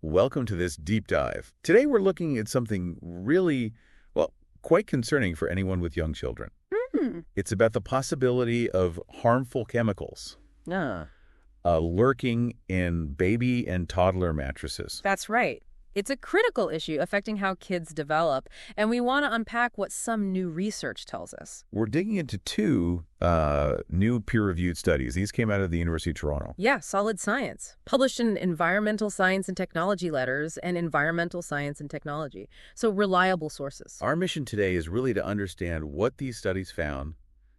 welcome to this deep dive. Today we're looking at something really, well, quite concerning for anyone with young children. It's about the possibility of harmful chemicals lurking in baby and toddler mattresses. That's right. It's a critical issue affecting how kids develop, and we want to unpack what some new research tells us. We're digging into two new peer-reviewed studies. These came out of the University of Toronto. Yeah, solid science. Published in Environmental Science and Technology Letters and Environmental Science and Technology. So reliable sources. Our mission today is really to understand what these studies found,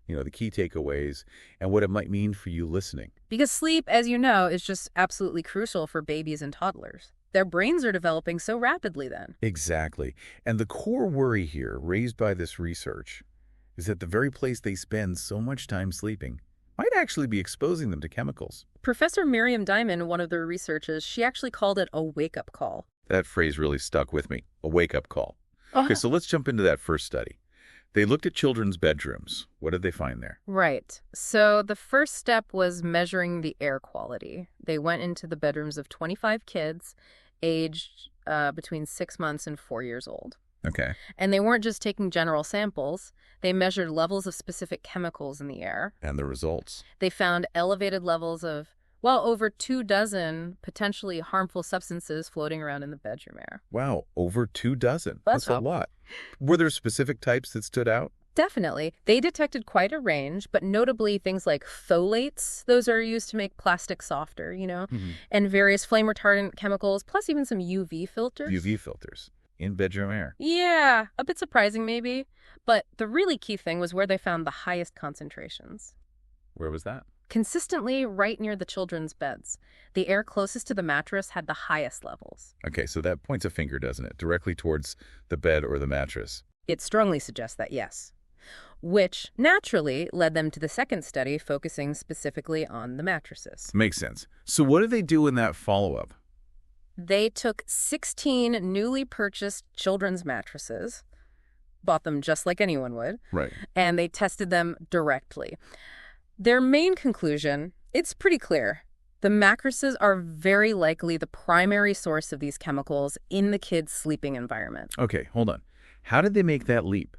the key takeaways, and what it might mean for you listening. Because sleep, as you know, is just absolutely crucial for babies and toddlers. Their brains are developing so rapidly then. Exactly. And the core worry here, raised by this research, is that the very place they spend so much time sleeping might actually be exposing them to chemicals. Professor Miriam Diamond, one of the researchers, she actually called it a wake-up call. That phrase really stuck with me, a wake-up call. Okay, so let's jump into that first study. They looked at children's bedrooms. What did they find there? Right. So the first step was measuring the air quality. They went into the bedrooms of 25 kids aged between 6 months and 4 years old. Okay. And they weren't just taking general samples. They measured levels of specific chemicals in the air. And the results? They found elevated levels of, well, over 24 potentially harmful substances floating around in the bedroom air. Wow, over 24. That's a lot. Were there specific types that stood out? Definitely. They detected quite a range, but notably things like phthalates, those are used to make plastic softer, and various flame retardant chemicals, plus even some UV filters. UV filters in bedroom air. Yeah, a bit surprising maybe. But the really key thing was where they found the highest concentrations. Where was that? Consistently right near the children's beds. The air closest to the mattress had the highest levels. Okay, so that points a finger, doesn't it? Directly towards the bed or the mattress. It strongly suggests that, yes. Which naturally led them to the second study focusing specifically on the mattresses. Makes sense. So what did they do in that follow-up? They took 16 newly purchased children's mattresses, bought them just like anyone would, right, and they tested them directly. Their main conclusion, it's pretty clear. The mattresses are very likely the primary source of these chemicals in the kids' sleeping environment. Okay, hold on. How did they make that leap?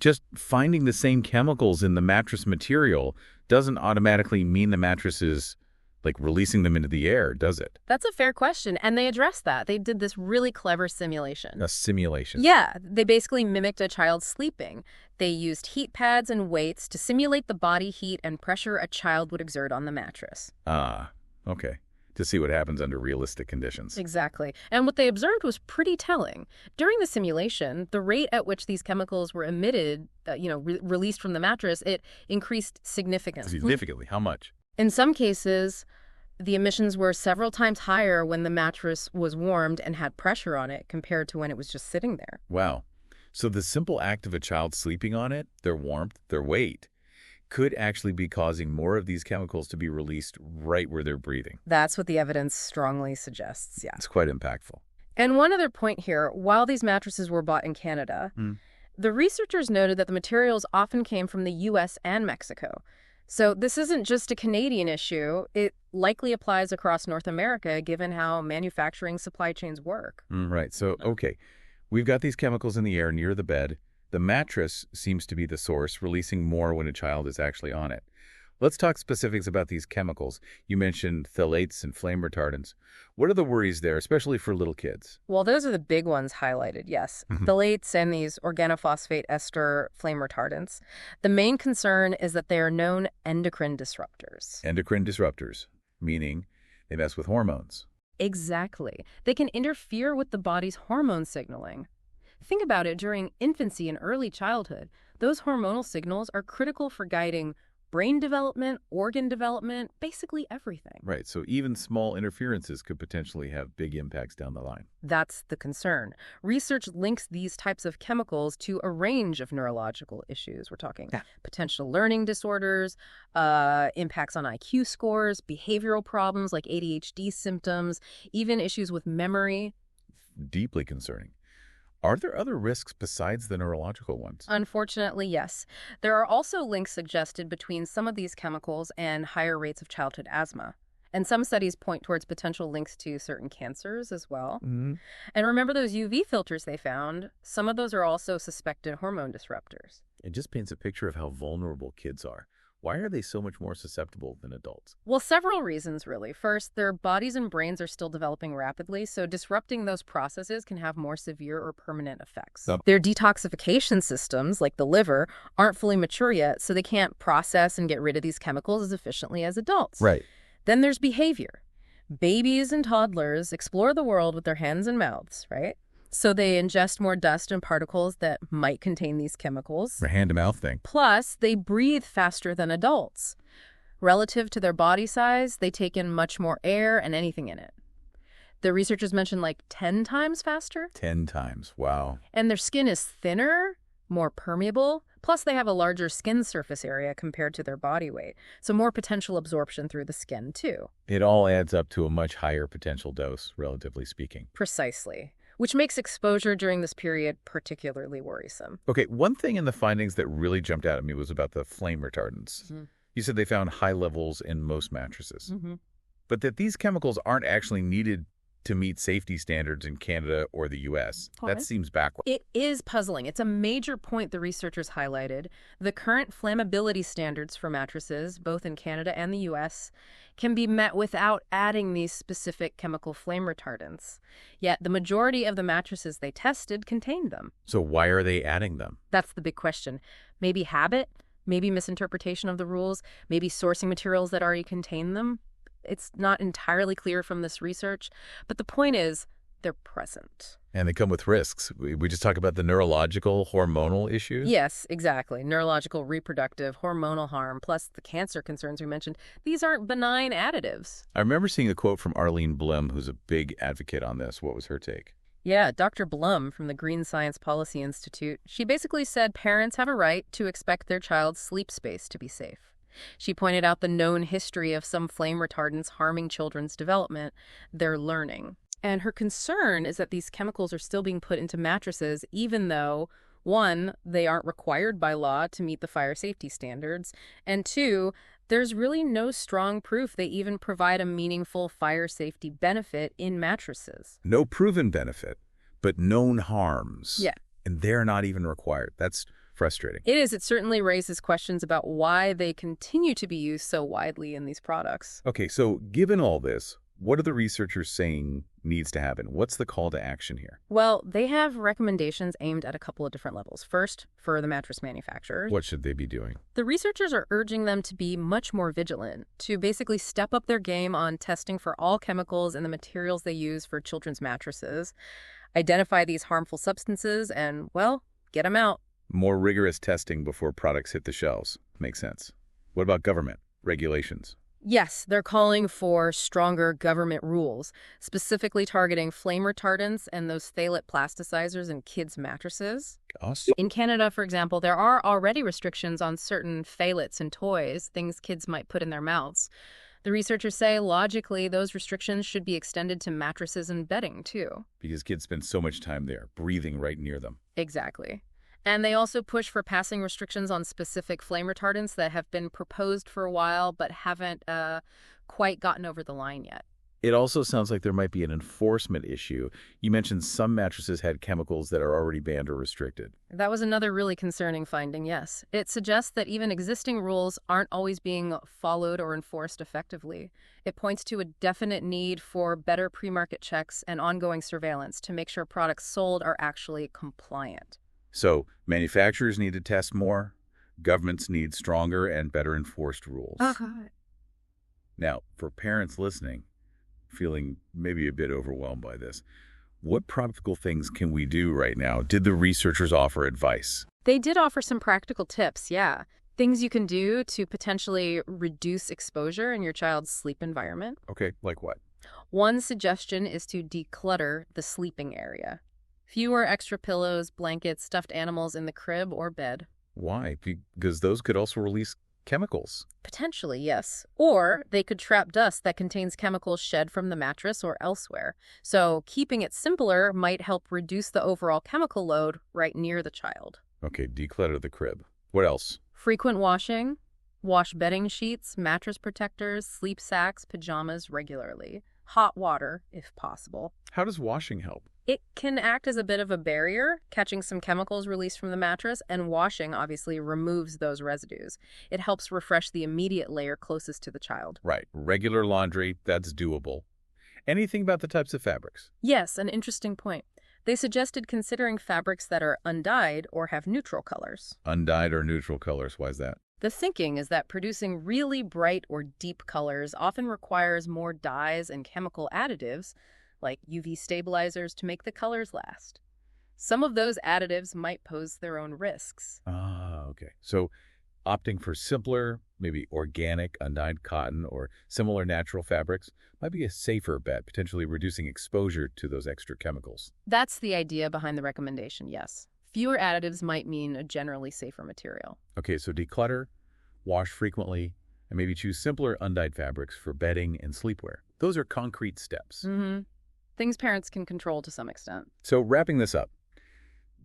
Just finding the same chemicals in the mattress material doesn't automatically mean the mattress is, releasing them into the air, does it? That's a fair question, and they addressed that. They did this really clever simulation. A simulation? Yeah, they basically mimicked a child sleeping. They used heat pads and weights to simulate the body heat and pressure a child would exert on the mattress. Ah, okay. To see what happens under realistic conditions. Exactly. And what they observed was pretty telling. During the simulation, the rate at which these chemicals were emitted, released from the mattress, it increased significantly. Significantly? How much? In some cases, the emissions were several times higher when the mattress was warmed and had pressure on it compared to when it was just sitting there. Wow. So the simple act of a child sleeping on it, their warmth, their weight, could actually be causing more of these chemicals to be released right where they're breathing. That's what the evidence strongly suggests, yeah. It's quite impactful. And one other point here, while these mattresses were bought in Canada, the researchers noted that the materials often came from the U.S. and Mexico. So this isn't just a Canadian issue. It likely applies across North America, given how manufacturing supply chains work. Right. So, okay, we've got these chemicals in the air near the bed. The mattress seems to be the source, releasing more when a child is actually on it. Let's talk specifics about these chemicals. You mentioned phthalates and flame retardants. What are the worries there, especially for little kids? Well, those are the big ones highlighted, yes. Phthalates and these organophosphate ester flame retardants. The main concern is that they are known endocrine disruptors. Endocrine disruptors, meaning they mess with hormones. Exactly. They can interfere with the body's hormone signaling. Think about it during infancy and early childhood. Those hormonal signals are critical for guiding brain development, organ development, basically everything. Right, so even small interferences could potentially have big impacts down the line. That's the concern. Research links these types of chemicals to a range of neurological issues. We're talking potential learning disorders, impacts on IQ scores, behavioral problems like ADHD symptoms, even issues with memory. Deeply concerning. Are there other risks besides the neurological ones? Unfortunately, yes. There are also links suggested between some of these chemicals and higher rates of childhood asthma. And some studies point towards potential links to certain cancers as well. Mm-hmm. And remember those UV filters they found? Some of those are also suspected hormone disruptors. It just paints a picture of how vulnerable kids are. Why are they so much more susceptible than adults? Well, several reasons, really. First, their bodies and brains are still developing rapidly, so disrupting those processes can have more severe or permanent effects. Their detoxification systems, like the liver, aren't fully mature yet, so they can't process and get rid of these chemicals as efficiently as adults. Right. Then there's behavior. Babies and toddlers explore the world with their hands and mouths, right? So they ingest more dust and particles that might contain these chemicals. The hand-to-mouth thing. Plus, they breathe faster than adults. Relative to their body size, they take in much more air and anything in it. The researchers mentioned like 10 times faster. 10 times. Wow. And their skin is thinner, more permeable. Plus, they have a larger skin surface area compared to their body weight. So more potential absorption through the skin, too. It all adds up to a much higher potential dose, relatively speaking. Precisely. Which makes exposure during this period particularly worrisome. Okay, one thing in the findings that really jumped out at me was about the flame retardants. Mm-hmm. You said they found high levels in most mattresses, Mm-hmm. but that these chemicals aren't actually needed to meet safety standards in Canada or the U.S. That seems backward. It is puzzling. It's a major point the researchers highlighted. The current flammability standards for mattresses, both in Canada and the U.S., can be met without adding these specific chemical flame retardants. Yet the majority of the mattresses they tested contained them. So why are they adding them? That's the big question. Maybe habit, maybe misinterpretation of the rules, maybe sourcing materials that already contain them. It's not entirely clear from this research, but the point is they're present. And they come with risks. We just talked about the neurological, hormonal issues? Yes, exactly. Neurological, reproductive, hormonal harm, plus the cancer concerns we mentioned. These aren't benign additives. I remember seeing a quote from Arlene Blum, who's a big advocate on this. What was her take? Yeah, Dr. Blum from the Green Science Policy Institute. She basically said parents have a right to expect their child's sleep space to be safe. She pointed out the known history of some flame retardants harming children's development, their learning. And her concern is that these chemicals are still being put into mattresses, even though, one, they aren't required by law to meet the fire safety standards, and two, there's really no strong proof they even provide a meaningful fire safety benefit in mattresses. No proven benefit, but known harms. Yeah. And they're not even required. That's frustrating. It is. It certainly raises questions about why they continue to be used so widely in these products. Okay, so given all this, what are the researchers saying needs to happen? What's the call to action here? Well, they have recommendations aimed at a couple of different levels. First, for the mattress manufacturers. What should they be doing? The researchers are urging them to be much more vigilant, to basically step up their game on testing for all chemicals in the materials they use for children's mattresses, identify these harmful substances, and, well, get them out. More rigorous testing before products hit the shelves. Makes sense. What about government regulations? Yes, they're calling for stronger government rules, specifically targeting flame retardants and those phthalate plasticizers in kids' mattresses. Awesome. In Canada, for example, there are already restrictions on certain phthalates in toys, things kids might put in their mouths. The researchers say, logically, those restrictions should be extended to mattresses and bedding, too. Because kids spend so much time there, breathing right near them. Exactly. And they also push for passing restrictions on specific flame retardants that have been proposed for a while but haven't quite gotten over the line yet. It also sounds like there might be an enforcement issue. You mentioned some mattresses had chemicals that are already banned or restricted. That was another really concerning finding, yes. It suggests that even existing rules aren't always being followed or enforced effectively. It points to a definite need for better pre-market checks and ongoing surveillance to make sure products sold are actually compliant. So manufacturers need to test more. Governments need stronger and better enforced rules. Now, for parents listening, feeling maybe a bit overwhelmed by this, what practical things can we do right now? Did the researchers offer advice? They did offer some practical tips, yeah. Things you can do to potentially reduce exposure in your child's sleep environment. Okay, like what? One suggestion is to declutter the sleeping area. Fewer extra pillows, blankets, stuffed animals in the crib or bed. Why? Because those could also release chemicals. Potentially, yes. Or they could trap dust that contains chemicals shed from the mattress or elsewhere. So keeping it simpler might help reduce the overall chemical load right near the child. Okay, declutter the crib. What else? Frequent washing. Wash bedding sheets, mattress protectors, sleep sacks, pajamas regularly. Hot water, if possible. How does washing help? It can act as a bit of a barrier, catching some chemicals released from the mattress, and washing obviously removes those residues. It helps refresh the immediate layer closest to the child. Right. Regular laundry, that's doable. Anything about the types of fabrics? Yes, an interesting point. They suggested considering fabrics that are undyed or have neutral colors. Undyed or neutral colors, why is that? The thinking is that producing really bright or deep colors often requires more dyes and chemical additives, like UV stabilizers, to make the colors last. Some of those additives might pose their own risks. Ah, okay. So opting for simpler, maybe organic, undyed cotton or similar natural fabrics might be a safer bet, potentially reducing exposure to those extra chemicals. That's the idea behind the recommendation, yes. Fewer additives might mean a generally safer material. Okay, so declutter, wash frequently, and maybe choose simpler undyed fabrics for bedding and sleepwear. Those are concrete steps. Things parents can control to some extent. So wrapping this up,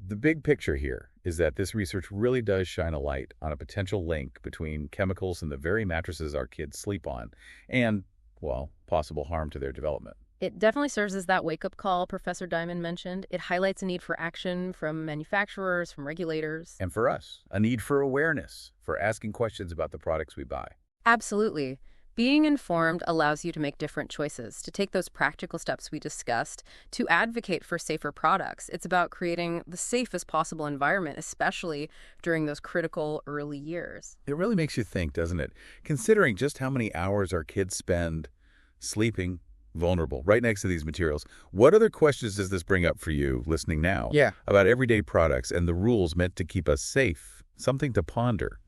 the big picture here is that this research really does shine a light on a potential link between chemicals in the very mattresses our kids sleep on and, well, possible harm to their development. It definitely serves as that wake-up call Professor Diamond mentioned. It highlights a need for action from manufacturers, from regulators. And for us, a need for awareness, for asking questions about the products we buy. Absolutely. Being informed allows you to make different choices, to take those practical steps we discussed, to advocate for safer products. It's about creating the safest possible environment, especially during those critical early years. It really makes you think, doesn't it? Considering just how many hours our kids spend sleeping vulnerable right next to these materials, what other questions does this bring up for you listening now Yeah. about everyday products and the rules meant to keep us safe? Something to ponder.